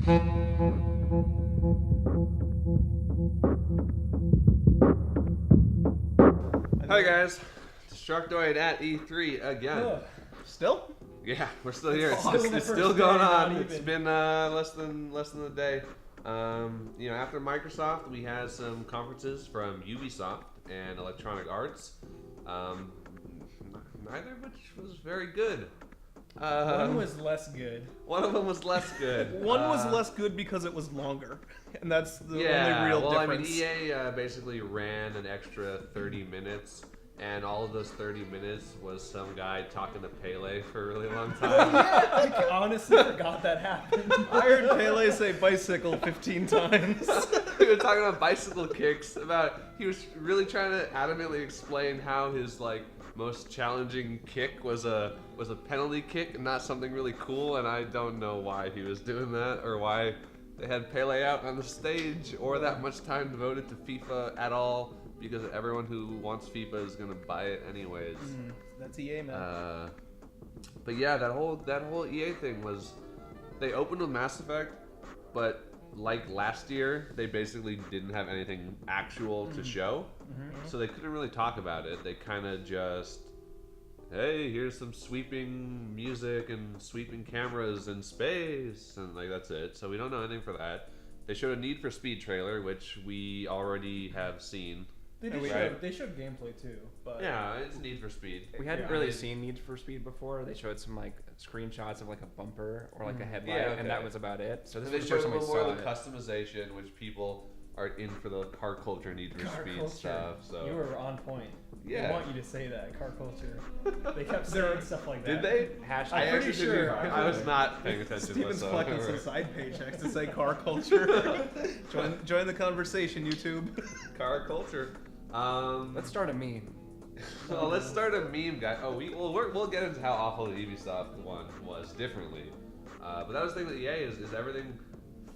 Hi guys, Destructoid at E3 again. Still? Yeah, we're still here. Awesome. It's still going on. It's been less than a day. After Microsoft, we had some conferences from Ubisoft and Electronic Arts. Neither of which was very good. One was less good. One of them was less good. One was less good because it was longer, and that's the only real difference. EA basically ran an extra 30 minutes, and all of those 30 minutes was some guy talking to Pele for a really long time. I honestly forgot that happened. I heard Pele say bicycle 15 times. We were talking about bicycle kicks. He was really trying to adamantly explain how his most challenging kick was a penalty kick and not something really cool, and I don't know why he was doing that or why they had Pele out on the stage or that much time devoted to FIFA at all, because everyone who wants FIFA is gonna buy it anyways. That's EA, man. But yeah, that whole EA thing was, they opened with Mass Effect, but like last year, they basically didn't have anything actual to show, so they couldn't really talk about it. They kind of just, hey, here's some sweeping music and sweeping cameras in space, and that's it. So we don't know anything for that. They showed a Need for Speed trailer, which we already have seen. They showed gameplay too, but yeah, it's Need for Speed. We hadn't really seen Need for Speed before. They showed some screenshots of a bumper or a headlight, and that was about it. So this they was the showed first a time we little more saw of the it. customization, which people are in for the car culture Need for Speed stuff. So you were on point. Yeah. I want you to say that, car culture. They kept saying stuff like Did that. they? I'm pretty sure. I was not paying attention. Steven's collecting some side paychecks to say car culture. Join the conversation, YouTube. Car culture. Let's start a meme. Well, let's start a meme, guy. Oh, we'll get into how awful the Ubisoft one was differently. But that was the thing with EA is everything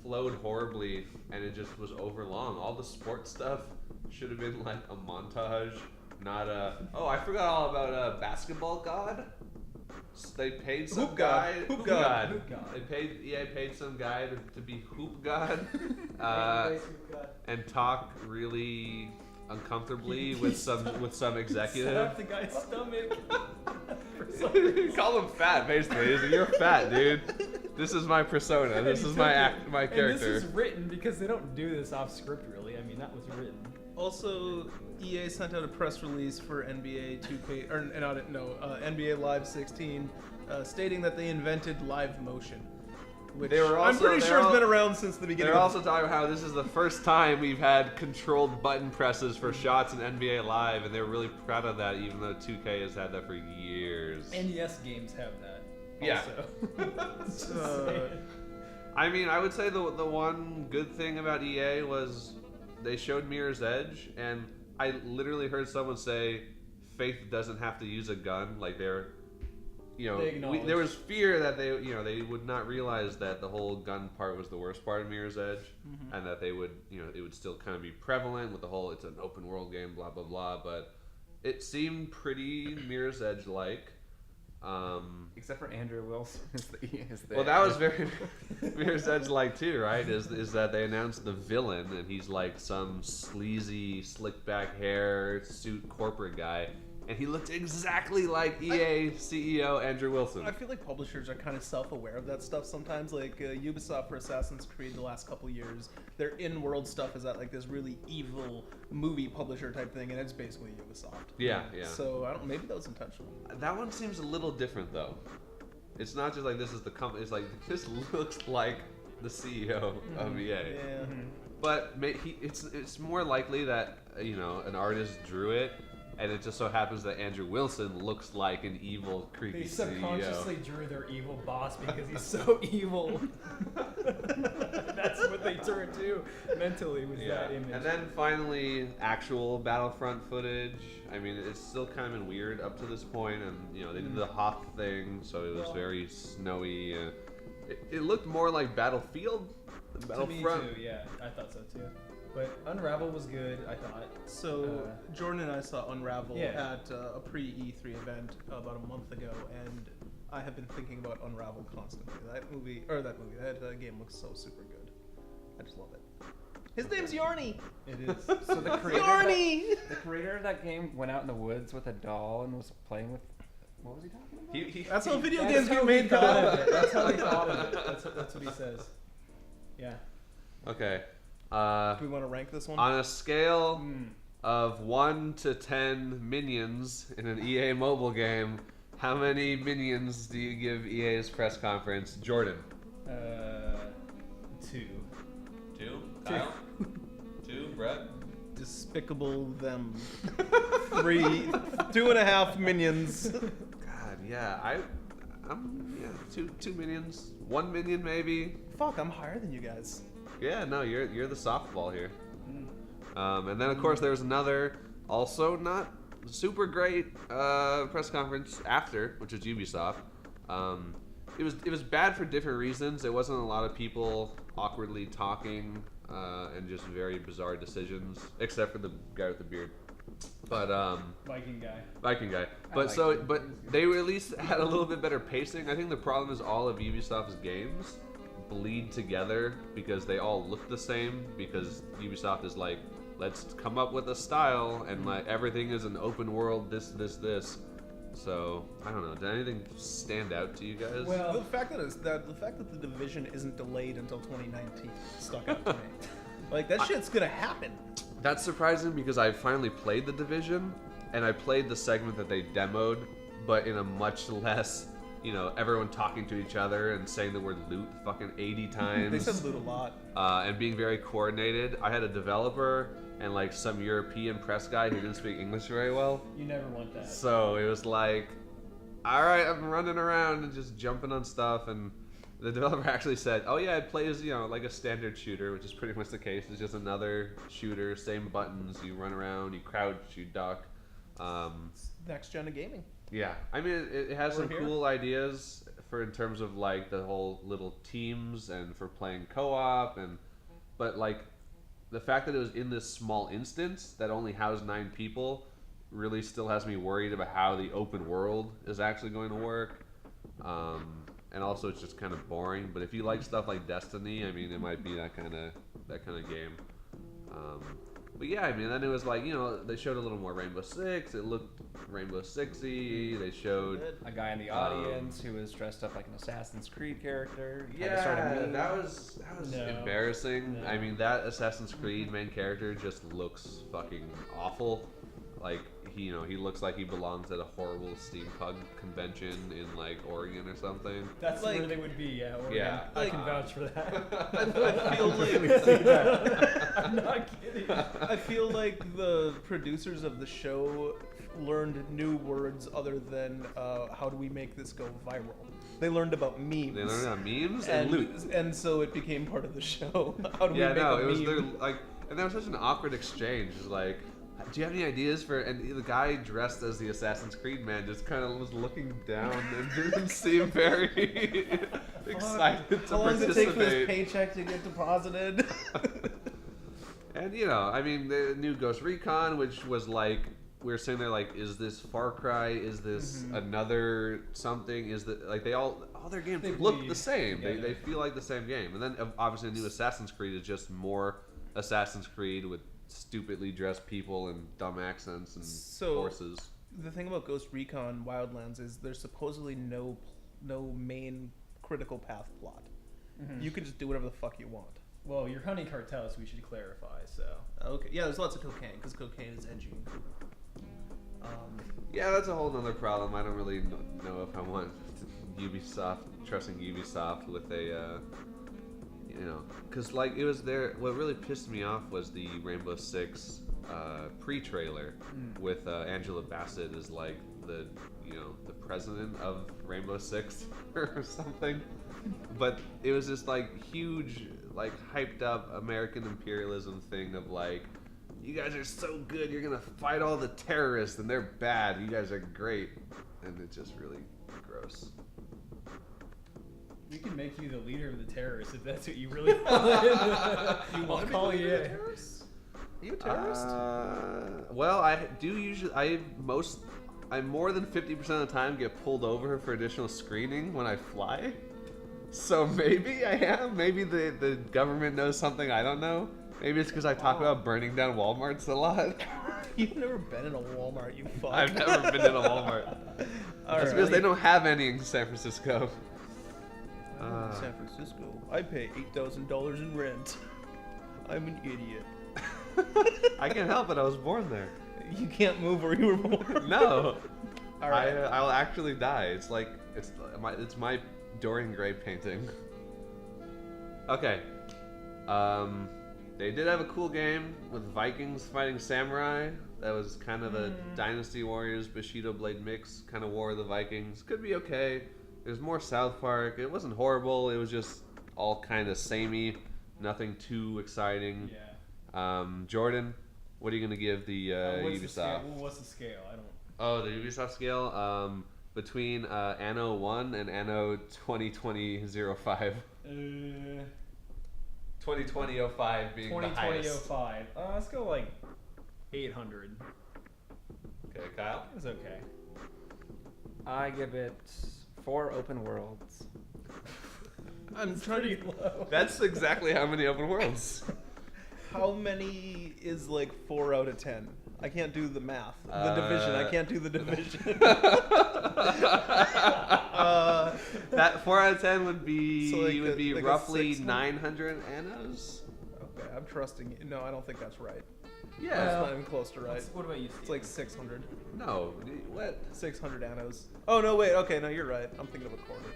flowed horribly, and it just was overlong. All the sports stuff should have been like a montage, not a. Oh, I forgot all about Basketball God. They paid some guy. Hoop God. EA paid some guy to be Hoop God, and talk really uncomfortably with some executive. Slap the guy's stomach. Call him fat, basically. He's like, you're fat, dude. This is my persona. This is my character. And this is written because they don't do this off script, really. I mean, that was written. Also, EA sent out a press release for NBA 2K NBA Live 16, stating that they invented live motion. Which I'm pretty sure has been around since the beginning. They're also talking about how this is the first time we've had controlled button presses for shots in NBA Live, and they're really proud of that, even though 2K has had that for years. NES games have that. Yeah. Also. I mean, I would say the one good thing about EA was they showed Mirror's Edge, and I literally heard someone say, Faith doesn't have to use a gun. Like there was fear that they would not realize that the whole gun part was the worst part of Mirror's Edge, and that they would, it would still kind of be prevalent with the whole, it's an open world game, blah, blah, blah, but it seemed pretty Mirror's Edge-like. Except for Andrew Wilson well, that was very Mirror's Edge-like too, right? Is that they announced the villain, and he's like some sleazy, slick back hair, suit corporate guy. And he looked exactly like EA CEO Andrew Wilson. I feel like publishers are kind of self-aware of that stuff sometimes. Like Ubisoft for Assassin's Creed the last couple years, their in-world stuff is at this really evil movie publisher type thing, and it's basically Ubisoft. Yeah. So maybe that was intentional. That one seems a little different though. It's not just like this is the company. It's like this looks like the CEO of EA. Yeah. But it's more likely that an artist drew it. And it just so happens that Andrew Wilson looks like an evil, creepy CEO. They subconsciously drew their evil boss because he's so evil. That's what they turned to mentally with that image. And then finally, actual Battlefront footage. I mean, it's still kind of been weird up to this point, and they did the Hoth thing, so it was very snowy. It looked more like Battlefield than Battlefront. To me too, yeah, I thought so too. But Unravel was good, I thought. So Jordan and I saw Unravel Yeah. at a pre-E3 event about a month ago, and I have been thinking about Unravel constantly. That game looks so super good. I just love it. His name's Yorny. It is. So the creator, Yorny. the creator of that game went out in the woods with a doll and was playing with. What was he talking about? That's how video That's games how get he made. thought Kyle. of it. That's how he thought of it. That's what he says. Yeah. Okay. Do we want to rank this one? On a scale of 1 to 10 minions in an EA mobile game, how many minions do you give EA's press conference? Jordan. 2. 2? Kyle? 2? Brett? Despicable them. 3, 2.5 minions. God, yeah. I'm 2 minions. 1 minion maybe. Fuck, I'm higher than you guys. Yeah, no, you're the softball here. And then of course there was another, also not super great press conference after, which was Ubisoft. It was bad for different reasons. It wasn't a lot of people awkwardly talking and just very bizarre decisions, except for the guy with the beard. But Viking guy. But they at least had a little bit better pacing. I think the problem is all of Ubisoft's games bleed together because they all look the same, because Ubisoft is like, let's come up with a style, and like everything is an open world, this. So I don't know. Did anything stand out to you guys? Well, The fact that the Division isn't delayed until 2019 stuck out to me. Like, that shit's gonna happen. That's surprising because I finally played The Division, and I played the segment that they demoed, but in a much less, everyone talking to each other and saying the word loot fucking 80 times. They said loot a lot. And being very coordinated. I had a developer and like some European press guy who didn't speak English very well. you never want that. So it was like, all right, I'm running around and just jumping on stuff. And the developer actually said, oh yeah, it plays, like a standard shooter, which is pretty much the case. It's just another shooter, same buttons. You run around, you crouch, you duck. Next gen of gaming. Yeah, I mean, it has We're some here. cool ideas for in terms of like the whole little teams and for playing co-op, but like the fact that it was in this small instance that only housed 9 people really still has me worried about how the open world is actually going to work. And also it's just kind of boring. But if you like stuff like Destiny, I mean, it might be that kind of game. But yeah, I mean, then it was like, they showed a little more Rainbow Six. It looked Rainbow Sixy. They showed A guy in the audience who was dressed up like an Assassin's Creed character. Had to yeah, start a meme. that was No. embarrassing. No. I mean, that Assassin's Creed main character just looks fucking awful. Like he looks like he belongs at a horrible steampunk convention in like Oregon or something. That's Like- where they would be, yeah. Oregon. Yeah. I can vouch for that. I feel like I'm not kidding. I feel like the producers of the show learned new words other than how do we make this go viral. They learned about memes. They learned about memes and loot. and so it became part of the show. How do we Yeah, make no, a it was meme? their like, and there was such an awkward exchange. It was like, do you have any ideas for? And the guy dressed as the Assassin's Creed man just kind of was looking down and didn't seem very excited to How long does it take for this participate. paycheck to get deposited? And I mean, the new Ghost Recon, which was like, we were sitting there like, is this Far Cry? Is this another something? Is that like all their games They look bleed the same? together. They feel like the same game. And then obviously, the new Assassin's Creed is just more Assassin's Creed with stupidly dressed people and dumb accents and So- horses. The thing about Ghost Recon Wildlands is there's supposedly no main critical path plot. You can just do whatever the fuck you want. Well, you're hunting cartels, we should clarify, so. Okay, yeah, there's lots of cocaine because cocaine is edgy. Yeah, that's a whole nother problem. I don't really know if I want trusting Ubisoft with a, because like it was there. What really pissed me off was the Rainbow Six pre-trailer with Angela Bassett as like the president of Rainbow Six or something. But it was this like huge, like hyped up American imperialism thing of like, you guys are so good, you're gonna fight all the terrorists and they're bad, you guys are great. And it's just really gross. We can make you the leader of the terrorists if that's what you really want. I'll call you in. Are you a terrorist? Well, I do usually. I more than 50% of the time get pulled over for additional screening when I fly. So maybe I am. Maybe the government knows something I don't know. Maybe it's because I talk about burning down Walmarts a lot. You've never been in a Walmart, you fuck. I've never been in a Walmart. That's because they don't have any in San Francisco. San Francisco. I pay $8,000 in rent. I'm an idiot. I can't help it. I was born there. You can't move where you were born. No. All right. I'll actually die. It's like it's my Dorian Gray painting. Okay. They did have a cool game with Vikings fighting samurai. That was kind of a Dynasty Warriors Bushido Blade mix, kind of War of the Vikings. Could be okay. There's more South Park. It wasn't horrible. It was just all kind of samey. Nothing too exciting. Yeah. Jordan, what are you gonna give the Ubisoft? What's the scale? I don't. Oh, the Ubisoft scale. Between Anno 1 and Anno 2020-05. 2020-05 being the highest. 2020-05. Let's go like 800. Okay, Kyle. It's okay. I give it 4 open worlds. I'm trying to. Low. That's exactly how many open worlds. How many is like 4 out of 10? I can't do the math. The division. I can't do the division. That 4 out of 10 would be So like would be like a roughly 600? 900 annos. Okay, I'm trusting you. No, I don't think that's right. Yeah. That's not even close to right. What about you? It's like 600. No. What? 600 annos. Oh no, wait. Okay, no, you're right. I'm thinking of a quarter.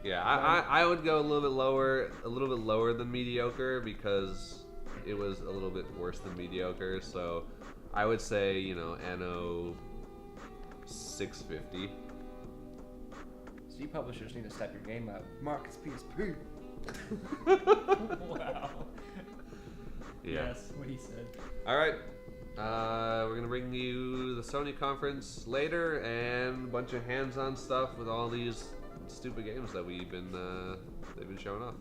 Yeah, I would go a little bit lower than mediocre because it was a little bit worse than mediocre. So I would say, Anno 650. So you publishers need to step your game up. Marcus PSP. Wow. Yeah. Yes, what he said. All right. We're gonna bring you the Sony conference later and a bunch of hands-on stuff with all these stupid games that they've been showing off.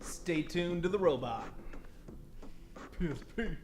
Stay tuned to the robot. PSP.